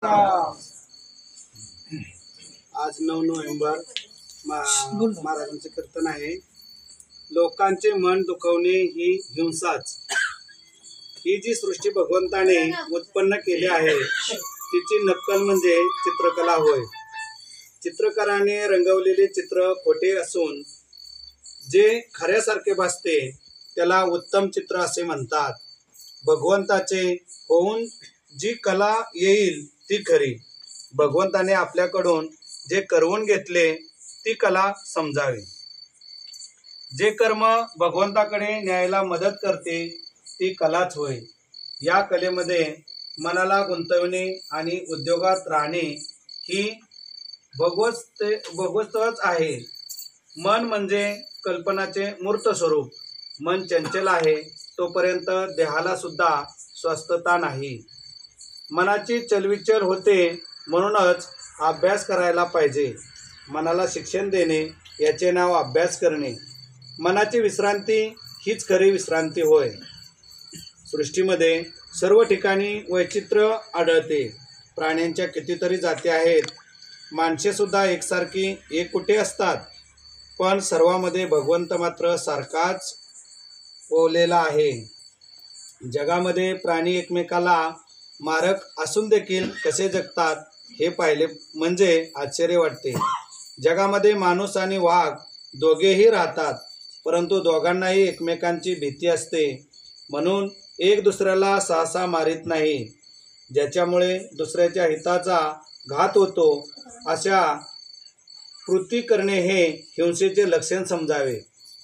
आज 9 नोव्हेंबर महाराजांचे कीर्तन आहे। लोकांचे मन दुखवणे ही हिंसाच। ही जी सृष्टी भगवंताने उत्पन्न केली आहे तिची नक्कल म्हणजे चित्रकला होय। चित्रकाराने रंगवलेले चित्र खोटे असून जे खऱ्यासारखे भासते त्याला उत्तम चित्र असे म्हणतात। भगवंताचे होऊन जी कला येईल ती खरी। भगवंताने आपल्याकडून जे करवून घेतले ती कला समजावी। जे कर्म भगवंताकडे न्यायला मदत करते ती कलाच होय। या कलेमध्ये मनाला गुंतवणे आणि उद्योगात राहणे ही भगवतच आहे। मन म्हणजे कल्पनाचे मूर्त स्वरूप। मन चंचल आहे तोपर्यंत देहाला सुद्धा स्वस्थता नाही। मनाची चलविचल होते म्हणूनच अभ्यास करायला पाहिजे। मनाला शिक्षण देणे याचे नाव अभ्यास करणे। मनाची विश्रांती हीच खरी विश्रांती होय। सृष्टीमध्ये सर्व ठिकाणी वैचित्र्य आढळते। प्राण्यांच्या कितीतरी जाती आहेत। माणसे सुद्धा एकसारखी एक कुठे असतात, पण सर्वांमध्ये भगवंत मात्र सारखाच ओवलेला आहे। जगामध्ये प्राणी एकमेकाला मारक असून देखील कसे जगतात हे पाहिले म्हणजे आश्चर्य वाटते। जगामध्ये माणूस आणि वाघ दोघेही राहतात, परंतु दोघांनाही एकमेकांची भीती असते म्हणून एक दुसऱ्याला सहसा मारित नाही। ज्याच्यामुळे दुसऱ्याच्या हिताचा घात होतो अशा कृती करणे हे हिंसेचे लक्षण समजावे।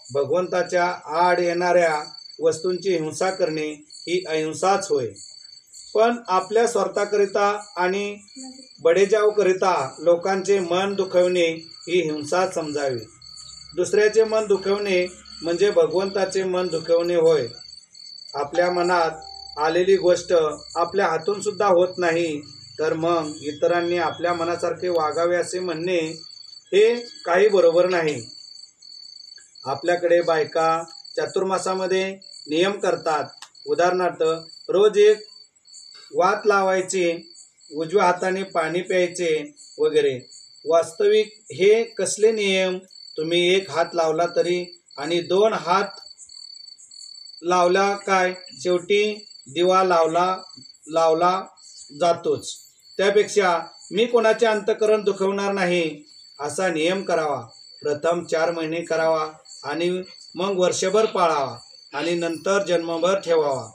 भगवंताच्या आड येणाऱ्या वस्तूंची हिंसा करणे ही अहिंसाच होय। पण आपल्या स्वार्थाकरिता आणि बडेजावकरिता लोकांचे मन दुखवणे ही हिंसाच समजावी। दुसऱ्याचे मन दुखवणे म्हणजे भगवंताचे मन दुखवणे होय। आपल्या मनात आलेली गोष्ट आपल्या हातून सुद्धा होत नाही तर मग इतरांनी आपल्या मनासारखे वागावे असे म्हणणे हे काही बरोबर नाही। आपल्याकडे बायका चातुर्मासामध्ये नियम करतात। उदाहरणार्थ रोज एक वात लावायची, उजव्या हाताने पाणी प्यायचे वगैरे। वास्तविक हे कसले नियम? तुम्ही एक हात लावला तरी आणि 2 हात लावला काय, शेवटी दिवा लावला जातोच। त्यापेक्षा मी कोणाचे अंतःकरण दुखवणार नाही असा नियम करावा। प्रथम 4 महिने करावा आणि मग वर्षभर पाळावा आणि नंतर जन्मभर ठेवावा।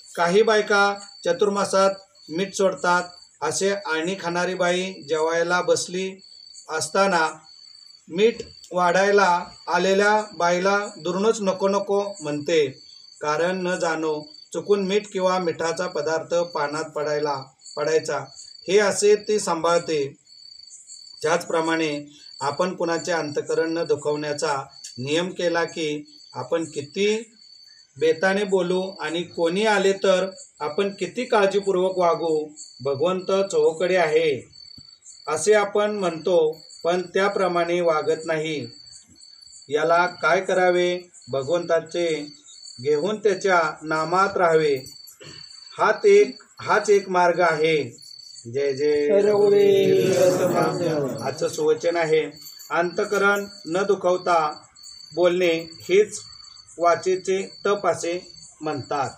काही बायका चतुर्मासात मीठ सोडतात। असे आळणी खाणारी बाई जेवायला बसली असताना मीठ वाढायला आलेल्या बाईला दुरूनच नको नको म्हणते, कारण न जाणो चुकून मीठ किंवा मिठाचा पदार्थ पानात पडायचा हे असे ती सांभाळते। त्याचप्रमाणे आपण कुणाचे अंतःकरण न दुखवण्याचा नियम केला की आपण किती बेताने बोलू आणि कोणी आले तर आपण किती काळजीपूर्वक वागू। भगवंत चोहोकडे आहे असे आपण म्हणतो, पण त्याप्रमाणे वागत नाही। याला काय करावे? भगवंताचे घेऊन त्याच्या नामात राहावे हाच एक मार्ग आहे। जय जय आजचं सुवचन आहे। अंतःकरण न दुखवता बोलणे हेच वाचेचे तप असे म्हणतात।